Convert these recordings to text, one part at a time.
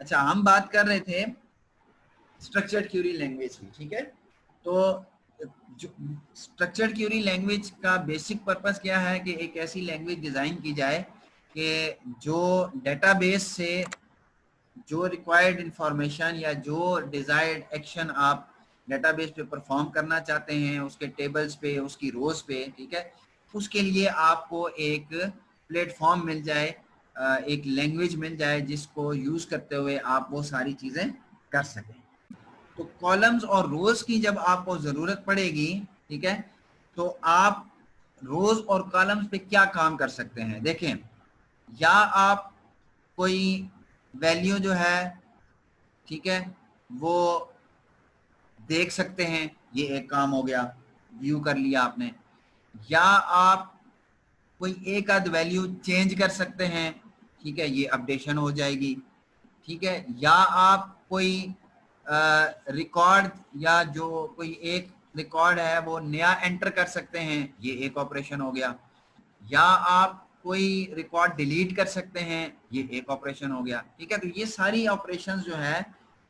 अच्छा, हम बात कर रहे थे स्ट्रक्चर्ड क्यूरी लैंग्वेज की, ठीक है। तो जो स्ट्रक्चर्ड क्यूरी लैंग्वेज का बेसिक पर्पस क्या है कि एक ऐसी लैंग्वेज डिज़ाइन की जाए कि जो डेटाबेस से जो रिक्वायर्ड इंफॉर्मेशन या जो डिजायर्ड एक्शन आप डेटाबेस पे परफॉर्म करना चाहते हैं, उसके टेबल्स पे, उसकी रोज पे, ठीक है, उसके लिए आपको एक प्लेटफॉर्म मिल जाए, एक लैंग्वेज मिल जाए जिसको यूज करते हुए आप वो सारी चीजें कर सकें। तो कॉलम्स और रोज की जब आपको जरूरत पड़ेगी, ठीक है, तो आप रोज और कॉलम्स पे क्या काम कर सकते हैं देखें। या आप कोई वैल्यू जो है, ठीक है, वो देख सकते हैं, ये एक काम हो गया, व्यू कर लिया आपने। या आप कोई एक आध वैल्यू चेंज कर सकते हैं, ठीक है, ये अपडेशन हो जाएगी, ठीक है। या आप कोई रिकॉर्ड या जो कोई एक रिकॉर्ड है वो नया एंटर कर सकते हैं, ये एक ऑपरेशन हो गया। या आप कोई रिकॉर्ड डिलीट कर सकते हैं, ये एक ऑपरेशन हो गया, ठीक है। तो ये सारी ऑपरेशंस जो है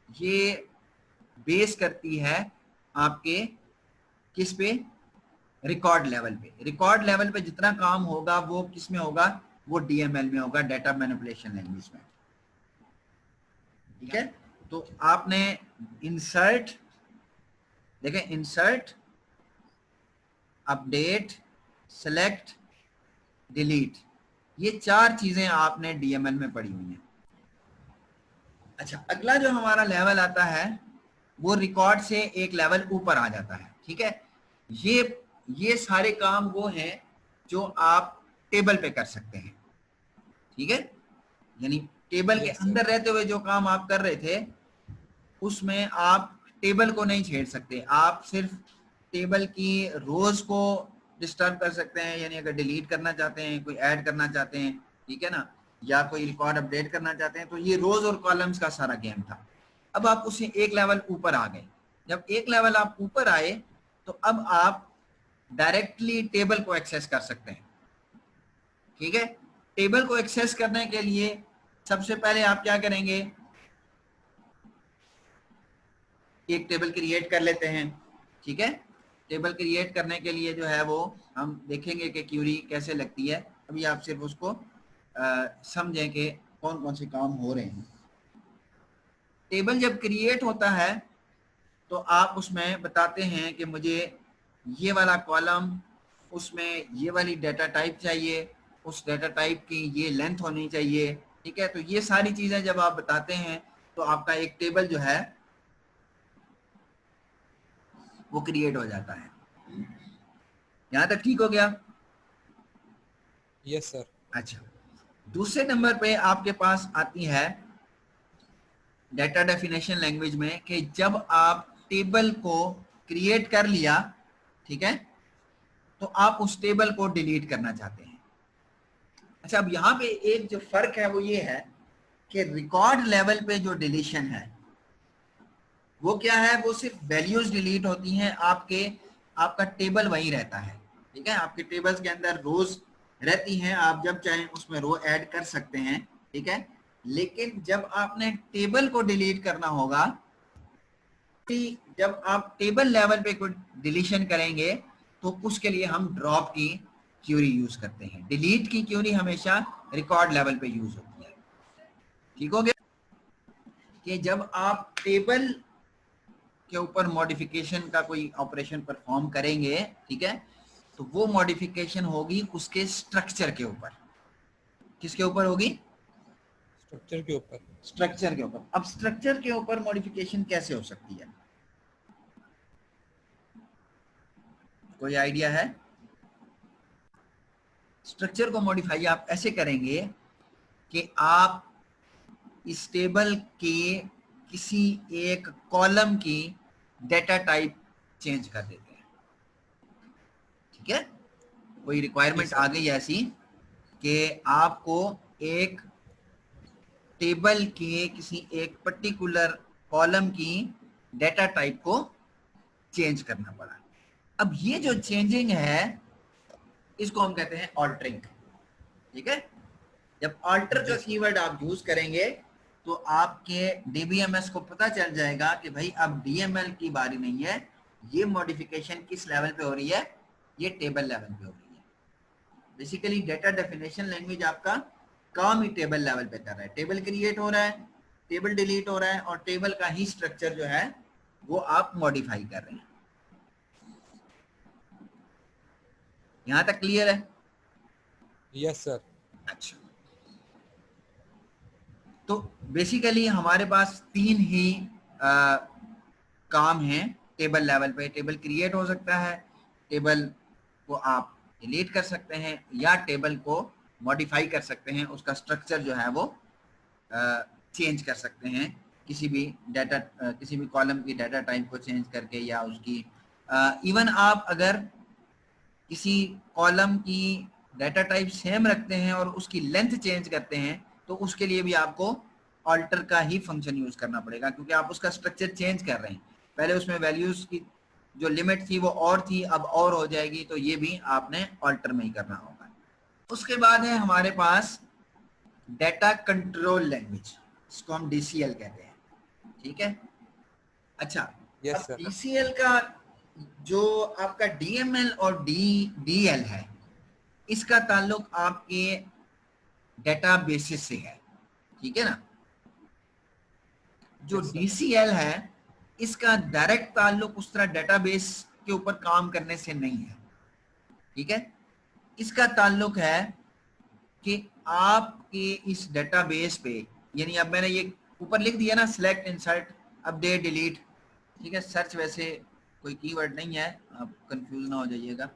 ये बेस करती है आपके किस पे, रिकॉर्ड लेवल पे। रिकॉर्ड लेवल पे जितना काम होगा वो किस में होगा, वो डीएमएल में होगा, डाटा मैनिपुलेशन लैंग्वेज में, ठीक है। तो आपने इंसर्ट देखें, इंसर्ट, अपडेट, सेलेक्ट, डिलीट, ये चार चीजें आपने डीएमएल में पढ़ी हुई हैं। अच्छा, अगला जो हमारा लेवल आता है वो रिकॉर्ड से एक लेवल ऊपर आ जाता है, ठीक है। ये सारे काम वो हैं जो आप टेबल पे कर सकते हैं, ठीक है। यानी टेबल के अंदर रहते हुए जो काम आप कर रहे थे उसमें आप टेबल को नहीं छेड़ सकते, आप सिर्फ टेबल की रोज को डिस्टर्ब कर सकते हैं। यानी अगर डिलीट करना चाहते हैं, कोई ऐड करना चाहते हैं, ठीक है ना, या कोई रिकॉर्ड अपडेट करना चाहते हैं, तो ये रोज और कॉलम्स का सारा गेम था। अब आप उससे एक लेवल ऊपर आ गए। जब एक लेवल आप ऊपर आए तो अब आप डायरेक्टली टेबल को एक्सेस कर सकते हैं, ठीक है। टेबल को एक्सेस करने के लिए सबसे पहले आप क्या करेंगे, एक टेबल क्रिएट कर लेते हैं, ठीक है। टेबल क्रिएट करने के लिए जो है वो हम देखेंगे कि क्यूरी कैसे लगती है। अभी आप सिर्फ उसको समझें कि कौन कौन से काम हो रहे हैं। टेबल जब क्रिएट होता है तो आप उसमें बताते हैं कि मुझे ये वाला कॉलम, उसमें ये वाली डाटा टाइप चाहिए, उस डाटा टाइप की ये लेंथ होनी चाहिए, ठीक है। तो ये सारी चीजें जब आप बताते हैं तो आपका एक टेबल जो है वो क्रिएट हो जाता है। यहां तक ठीक हो गया? Yes sir. अच्छा, दूसरे नंबर पे आपके पास आती है डाटा डेफिनेशन लैंग्वेज में कि जब आप टेबल को क्रिएट कर लिया, ठीक है, तो आप उस टेबल को डिलीट करना चाहते हैं। अच्छा, अब यहाँ पे एक जो फर्क है वो ये है कि रिकॉर्ड लेवल पे जो डिलीशन है वो क्या है, वो सिर्फ वैल्यूज डिलीट होती हैं, आपका टेबल वही रहता है, ठीक है। आपके टेबल्स के अंदर रोज रहती हैं, आप जब चाहें उसमें रो ऐड कर सकते हैं, ठीक है। लेकिन जब आपने टेबल को डिलीट करना होगा, जब आप टेबल लेवल पे कोई डिलीशन करेंगे तो उसके लिए हम ड्रॉप की क्यूरी यूज करते हैं। डिलीट की क्यूरी हमेशा रिकॉर्ड लेवल पे यूज होती है, ठीक हो गया। कि जब आप टेबल के ऊपर मॉडिफिकेशन का कोई ऑपरेशन परफॉर्म करेंगे, ठीक है, तो वो मॉडिफिकेशन होगी उसके स्ट्रक्चर के ऊपर। किसके ऊपर होगी? स्ट्रक्चर के ऊपर। स्ट्रक्चर के ऊपर। अब स्ट्रक्चर के ऊपर मॉडिफिकेशन कैसे हो सकती है, कोई आइडिया है? स्ट्रक्चर को मॉडिफाई आप ऐसे करेंगे कि आप इस टेबल के किसी एक कॉलम की डेटा टाइप चेंज कर देते हैं, ठीक है। कोई रिक्वायरमेंट आ गई ऐसी कि आपको एक टेबल के किसी एक पर्टिकुलर कॉलम की डेटा टाइप को चेंज करना पड़ा। अब ये जो चेंजिंग है इसको हम कहते हैं ऑल्टरिंग, ठीक है। जब ऑल्टर का कीवर्ड आप यूज करेंगे तो आपके डीबीएमएस को पता चल जाएगा कि भाई अब डीएमएल की बारी नहीं है, ये मॉडिफिकेशन किस लेवल पे हो रही है, ये टेबल लेवल पे हो रही है। बेसिकली डेटा डेफिनेशन लैंग्वेज आपका काम ही टेबल लेवल पे कर रहा है। टेबल क्रिएट हो रहा है, टेबल डिलीट हो रहा है, और टेबल का ही स्ट्रक्चर जो है वो आप मॉडिफाई कर रहे हैं। यहां तक क्लियर है? Yes sir. अच्छा, तो बेसिकली हमारे पास तीन ही काम हैं टेबल लेवल पे। टेबल क्रिएट हो सकता है, टेबल को आप डिलीट कर सकते हैं, या टेबल को मॉडिफाई कर सकते हैं, उसका स्ट्रक्चर जो है वो चेंज कर सकते हैं किसी भी डाटा, किसी भी कॉलम की डाटा टाइप को चेंज करके, या उसकी इवन आप अगर किसी कॉलम की डाटा टाइप सेम रखते हैं और उसकी लेंथ चेंज करते हैं, तो उसके लिए भी आपको ऑल्टर का ही फंक्शन यूज करना पड़ेगा, क्योंकि आप उसका स्ट्रक्चर चेंज कर रहे हैं। पहले उसमें वैल्यूज की जो लिमिट थी वो और थी, अब और हो जाएगी, तो ये भी आपने ऑल्टर में ही करना होगा। उसके बाद है हमारे पास डाटा कंट्रोल लैंग्वेज, इसको हम डीसीएल कहते हैं, ठीक है। अच्छा, यस सर। डीसीएल का जो आपका डीएमएल और डीएल है, इसका ताल्लुक आपके डाटा बेसिस से है, ठीक है ना। जो डीसीएल है, इसका डायरेक्ट ताल्लुक उस तरह डाटाबेस के ऊपर काम करने से नहीं है, ठीक है। इसका ताल्लुक है कि आपके इस डाटाबेस पे, यानी अब मैंने ये ऊपर लिख दिया ना, सिलेक्ट, इंसर्ट, अपडेट, डिलीट, ठीक है। सर्च वैसे कोई कीवर्ड नहीं है, आप कंफ्यूज ना हो जाइएगा,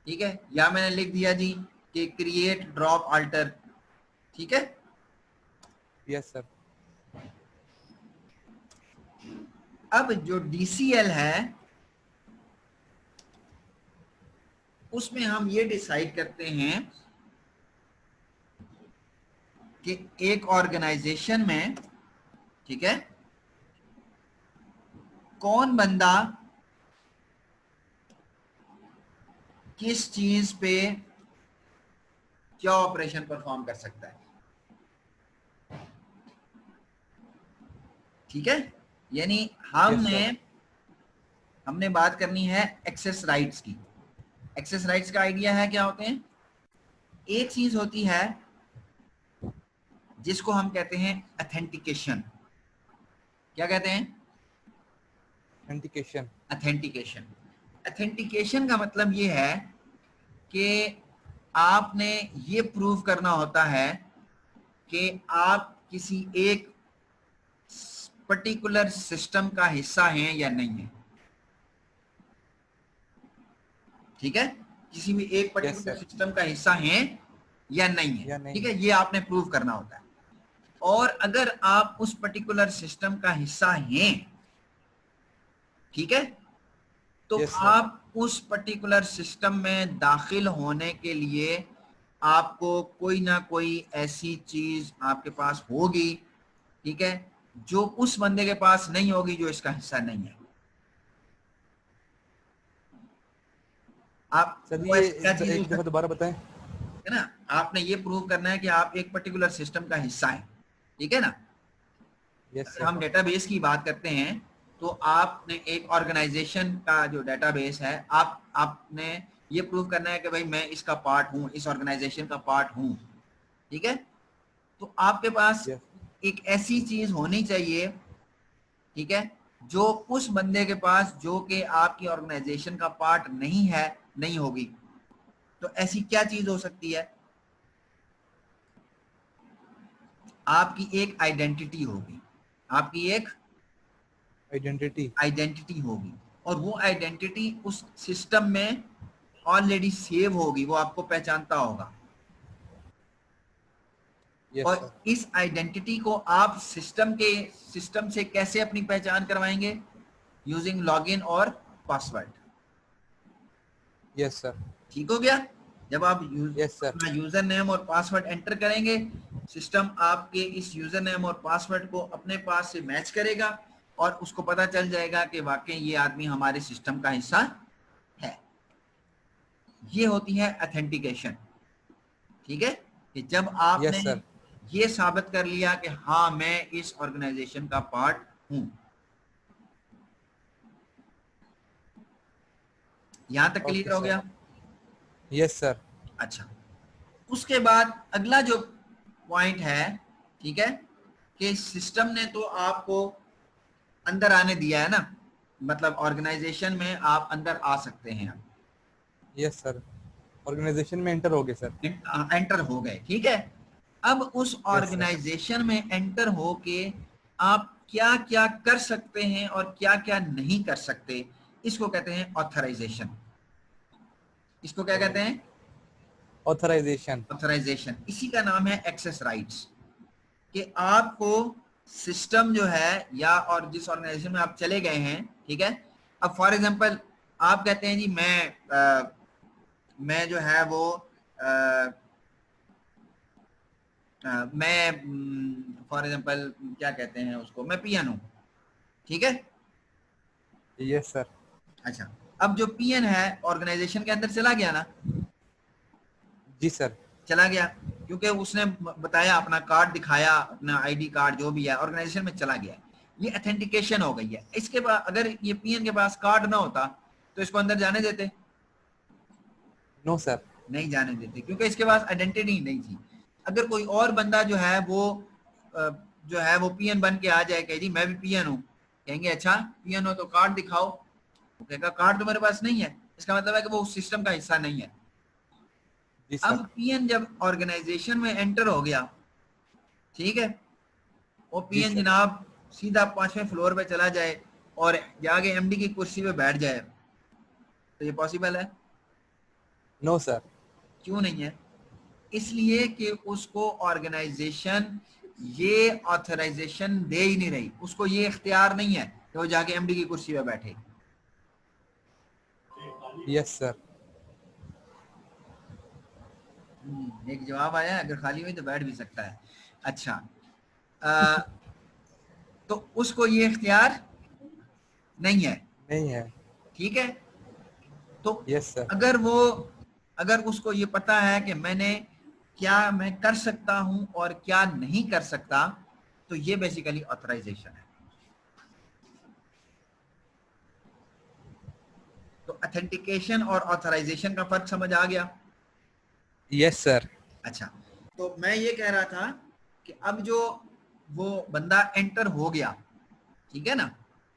ठीक है। या मैंने लिख दिया जी कि क्रिएट, ड्रॉप, अल्टर, ठीक है। Yes sir. अब जो डीसीएल है, उसमें हम ये डिसाइड करते हैं कि एक ऑर्गेनाइजेशन में, ठीक है, कौन बंदा किस चीज पे क्या ऑपरेशन परफॉर्म कर सकता है, ठीक है। यानी हमने बात करनी है एक्सेस राइट्स की। एक्सेस राइट्स का आइडिया है क्या होते हैं? एक चीज होती है जिसको हम कहते हैं अथेंटिकेशन। क्या कहते हैं? ऑथेंटिकेशन। अथेंटिकेशन। अथेंटिकेशन का मतलब ये है कि आपने ये प्रूव करना होता है कि आप किसी एक पर्टिकुलर सिस्टम का हिस्सा हैं या नहीं है, ठीक है। किसी भी एक पर्टिकुलर सिस्टम का हिस्सा हैं या नहीं है, ठीक है, ये आपने प्रूव करना होता है। और अगर आप उस पर्टिकुलर सिस्टम का हिस्सा हैं, ठीक है, तो आप उस पर्टिकुलर सिस्टम में दाखिल होने के लिए आपको कोई ना कोई ऐसी चीज आपके पास होगी, ठीक है, जो उस बंदे के पास नहीं होगी जो इसका हिस्सा नहीं है। आप एक दफा दोबारा बताएं, है ना। आपने ये प्रूव करना है कि आप एक पर्टिकुलर सिस्टम का हिस्सा हैं, ठीक है ना। अगर हम डेटाबेस की बात करते हैं, तो आपने एक ऑर्गेनाइजेशन का जो डेटाबेस है, आपने ये प्रूव करना है कि भाई मैं इसका पार्ट हूं, इस ऑर्गेनाइजेशन का पार्ट हूं, ठीक है। तो आपके पास एक ऐसी चीज होनी चाहिए, ठीक है, जो उस बंदे के पास जो कि आपकी ऑर्गेनाइजेशन का पार्ट नहीं है, नहीं होगी। तो ऐसी क्या चीज हो सकती है? आपकी एक आइडेंटिटी होगी, आपकी एक आइडेंटिटी होगी, और वो आइडेंटिटी उस सिस्टम में ऑलरेडी सेव होगी, वो आपको पहचानता होगा। और इस आइडेंटिटी को आप सिस्टम से कैसे अपनी पहचान करवाएंगे? यूजिंग लॉगिन और पासवर्ड। Yes sir. ठीक हो गया। जब आप अपना यूजर नेम और पासवर्ड एंटर करेंगे, सिस्टम आपके इस यूजर नेम और पासवर्ड को अपने पास से मैच करेगा, और उसको पता चल जाएगा कि वाकई ये आदमी हमारे सिस्टम का हिस्सा है। ये होती है ऑथेंटिकेशन, ठीक है। कि जब आपने ये साबित कर लिया कि हाँ मैं इस ऑर्गेनाइजेशन का पार्ट हूं। यहां तक ओके क्लियर हो सर। गया? Yes sir. अच्छा, उसके बाद अगला जो पॉइंट है, ठीक है, कि सिस्टम ने तो आपको अंदर आने दिया है ना, मतलब ऑर्गेनाइजेशन में आप अंदर आ सकते हैं। यस सर, ऑर्गेनाइजेशन में एंटर हो गए सर। एंटर हो गए, ठीक है। अब उस यस सर। ऑर्गेनाइजेशन में एंटर होके आप क्या क्या कर सकते हैं और क्या क्या नहीं कर सकते, इसको कहते हैं ऑथराइजेशन। इसको क्या कहते हैं? ऑथराइजेशन। ऑथराइजेशन। इसी का नाम है एक्सेस राइट्स, कि आपको सिस्टम जो है या और जिस ऑर्गेनाइजेशन में आप चले गए हैं, ठीक है, अब फॉर एग्जांपल आप कहते हैं जी मैं जो है वो मैं फॉर एग्जांपल क्या कहते हैं उसको, मैं पीएन हूं, ठीक है। Yes sir. अच्छा, अब जो पीएन है ऑर्गेनाइजेशन के अंदर चला गया ना, जी सर। चला गया, क्योंकि उसने बताया, अपना कार्ड दिखाया, अपना आईडी कार्ड जो भी है, ऑर्गेनाइजेशन में चला गया। ये अथेंटिकेशन हो गई है। इसके बाद अगर ये पीएन के पास कार्ड ना होता तो इसको अंदर जाने देते? No sir. नहीं जाने देते, क्योंकि इसके पास आइडेंटिटी नहीं थी। अगर कोई और बंदा जो है वो पीएन बन के आ जाए, कहे जी मैं भी पीएन हूँ, कहेंगे अच्छा पीएन हो तो कार्ड दिखाओ, वो कहेगा कार्ड तो मेरे पास नहीं है, इसका मतलब है कि वो उस सिस्टम का हिस्सा नहीं है। जी अब सर। पीएन जब ऑर्गेनाइजेशन में एंटर हो गया, ठीक है, वो जी पीएन सर। जनाब सीधा 5वें फ्लोर पे चला जाए और जाके एमडी की कुर्सी पे बैठ जाए, तो ये पॉसिबल है? No sir. क्यों नहीं है? इसलिए कि उसको ऑर्गेनाइजेशन ये ऑथराइजेशन दे ही नहीं रही, उसको ये इख्तियार नहीं है कि वो जाके एमडी की कुर्सी पे बैठे। Yes sir. एक जवाब आया, अगर खाली हुई तो बैठ भी सकता है। अच्छा, तो उसको ये इख्तियार नहीं है, नहीं है। ठीक है। तो यस सर। अगर उसको ये पता है कि मैं कर सकता हूं और क्या नहीं कर सकता, तो ये बेसिकली ऑथराइजेशन है। तो ऑथेंटिकेशन और ऑथराइजेशन का फर्क समझ आ गया? Yes sir. अच्छा, तो मैं ये कह रहा था कि अब जो वो बंदा एंटर हो गया, ठीक है ना,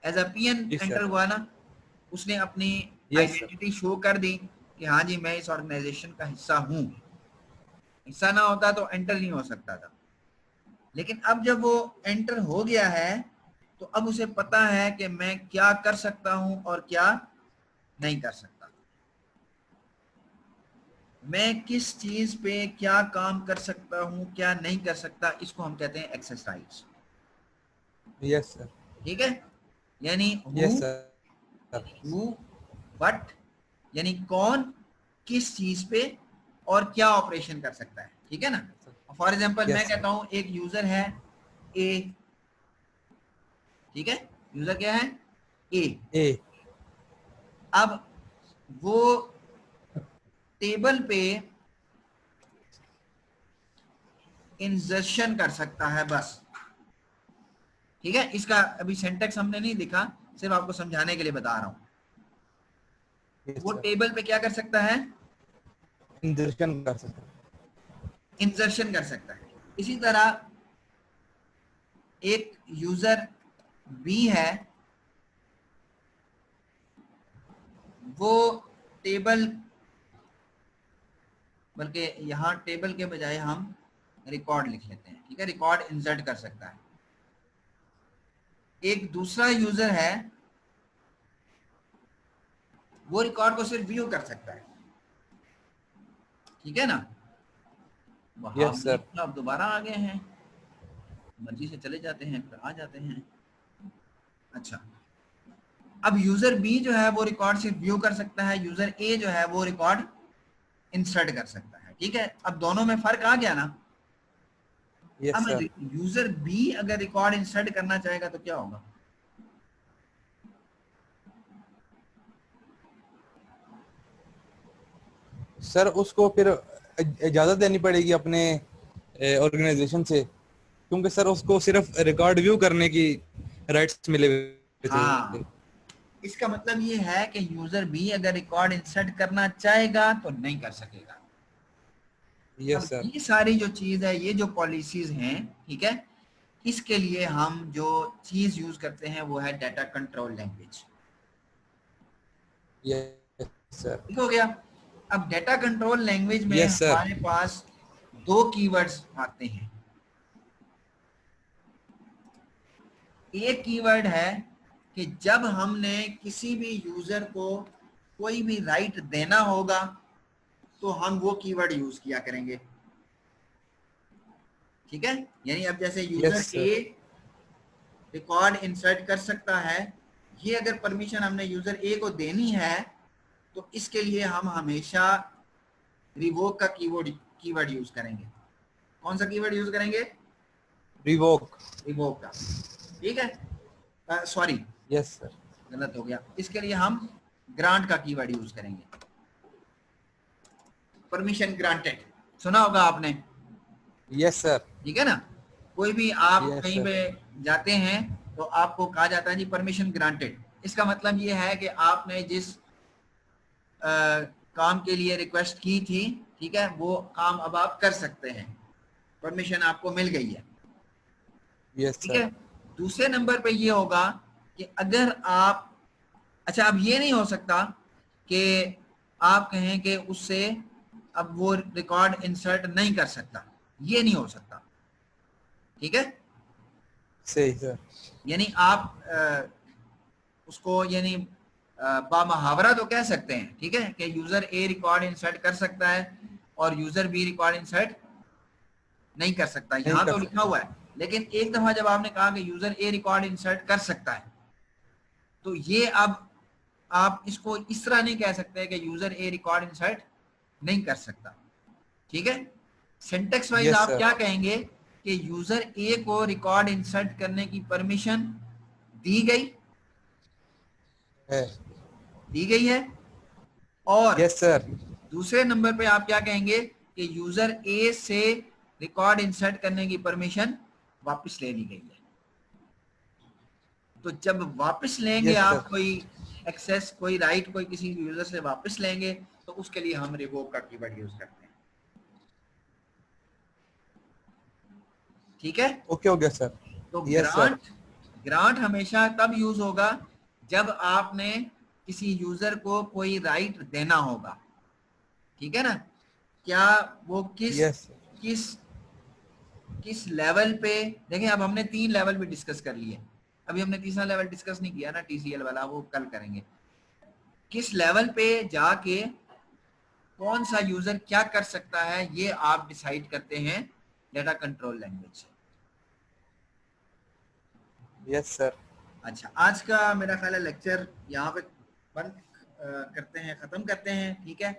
as a PNG enter sir. हुआ ना, उसने अपनी यस सर। आइडेंटिटी शो कर दी कि हाँ जी मैं इस ऑर्गेनाइजेशन का हिस्सा हूं। हिस्सा ना होता तो एंटर नहीं हो सकता था। लेकिन अब जब वो एंटर हो गया है, तो अब उसे पता है कि मैं क्या कर सकता हूं और क्या नहीं कर सकता, मैं किस चीज पे क्या काम कर सकता हूं क्या नहीं कर सकता, इसको हम कहते हैं एक्सेस राइट्स। Yes sir. ठीक है, यानी यस सर। हु बट, यानी कौन किस चीज पे और क्या ऑपरेशन कर सकता है, ठीक है ना। फॉर एग्जांपल मैं यस सर। कहता हूं एक यूजर है ए, ठीक है, यूजर क्या है? ए। ए। अब वो टेबल पे इंसर्शन कर सकता है बस, ठीक है। इसका अभी सिंटेक्स हमने नहीं दिखा, सिर्फ आपको समझाने के लिए बता रहा हूं। यस वो सर। टेबल पे क्या कर सकता है? इंजर्शन कर सकते हैं। इंसर्शन कर सकता है। इसी तरह एक यूजर बी है, वो टेबल, बल्कि यहां टेबल के बजाय हम रिकॉर्ड लिख लेते हैं, ठीक है, रिकॉर्ड इंसर्ट कर सकता है। एक दूसरा यूजर है, वो रिकॉर्ड को सिर्फ व्यू कर सकता है, ठीक है ना। वहां यस सर। अब दोबारा आ गए हैं, मर्जी से चले जाते हैं फिर आ जाते हैं। अच्छा, अब यूजर बी जो है वो रिकॉर्ड सिर्फ व्यू कर सकता है, यूजर ए जो है वो रिकॉर्ड इंसर्ट कर सकता है, ठीक है। अब दोनों में फर्क आ गया ना। यस अब सर। यूजर बी अगर रिकॉर्ड इंसर्ट करना चाहेगा तो क्या होगा? सर उसको फिर इजाजत देनी पड़ेगी अपने ऑर्गेनाइजेशन से, क्योंकि सर उसको सिर्फ रिकॉर्ड व्यू करने की राइट्स मिले हुए थे। हाँ, इसका मतलब ये है कि यूजर भी अगर रिकॉर्ड इंसर्ट करना चाहेगा तो नहीं कर सकेगा। अब यस सर। ये सारी जो चीज है, ये जो पॉलिसीज हैं, ठीक है, इसके लिए हम जो चीज यूज करते हैं वो है data control language. Yes sir. ठीक हो गया। अब डाटा कंट्रोल लैंग्वेज में यस सर। हमारे पास दो कीवर्ड्स आते हैं। एक कीवर्ड है कि जब हमने किसी भी यूजर को कोई भी राइट देना होगा तो हम वो कीवर्ड यूज किया करेंगे। ठीक है, यानी अब जैसे यूजर यस ए सर। रिकॉर्ड इंसर्ट कर सकता है, ये अगर परमिशन हमने यूजर ए को देनी है तो इसके लिए हम हमेशा रिवोक का कीवर्ड यूज करेंगे। कौन सा कीवर्ड यूज करेंगे? रिवोक। रिवोक का। ठीक है, सॉरी यस सर। गलत हो गया। इसके लिए हम ग्रांट का कीवर्ड यूज करेंगे। परमिशन ग्रांटेड सुना होगा आपने। Yes sir. ठीक है ना, कोई भी आप यस कहीं सर। पे जाते हैं तो आपको कहा जाता है जी परमिशन ग्रांटेड। इसका मतलब ये है कि आपने जिस काम के लिए रिक्वेस्ट की थी, ठीक है, वो काम अब आप कर सकते हैं, परमिशन आपको मिल गई है। यस ठीक है, सर। दूसरे नंबर पे ये होगा कि अगर आप, अच्छा अब ये नहीं हो सकता कि आप कहें कि उससे अब वो रिकॉर्ड इंसर्ट नहीं कर सकता, ये नहीं हो सकता। ठीक है, सही सर। यानी आप उसको यानी बामहावरा तो कह सकते हैं, ठीक है, कि यूजर ए रिकॉर्ड इंसर्ट कर सकता है और यूजर बी रिकॉर्ड इंसर्ट नहीं कर सकता, नहीं यहां कर तो लिखा सकता। हुआ है। लेकिन एक दफा जब आपने कहा कि यूजर ए रिकॉर्ड इंसर्ट कर सकता है, तो ये अब आप इसको इस तरह नहीं कह सकते कि यूजर ए रिकॉर्ड इंसर्ट नहीं कर सकता। ठीक है, सिंटेक्स वाइज यस आप सर। क्या कहेंगे कि यूजर ए को रिकॉर्ड इंसर्ट करने की परमिशन दी गई, है। दी गई है। और यस सर। दूसरे नंबर पे आप क्या कहेंगे कि यूजर ए से रिकॉर्ड इंसर्ट करने की परमिशन वापस ले ली गई है। तो जब वापस लेंगे यस सर। आप कोई एक्सेस, कोई राइट कोई किसी यूजर से वापस लेंगे तो उसके लिए हम रिवोक का कीवर्ड यूज करते हैं। ठीक है, ओके हो गया सर। तो यस सर। ग्रांट हमेशा तब यूज होगा जब आपने किसी यूजर को कोई राइट देना होगा। ठीक है ना, क्या वो किस यस। किस किस लेवल पे, देखें अब हमने 3 लेवल पे डिस्कस कर लिए, अभी हमने तीसरा लेवल डिस्कस नहीं किया ना, टीसीएल वाला, वो कल करेंगे। किस लेवल पे जाके कौन सा यूजर क्या कर सकता है ये आप डिसाइड करते हैं डाटा कंट्रोल लैंग्वेज से। Yes sir. अच्छा, आज का मेरा ख्याल है लेक्चर यहाँ पे बंद करते हैं, खत्म करते हैं। ठीक है।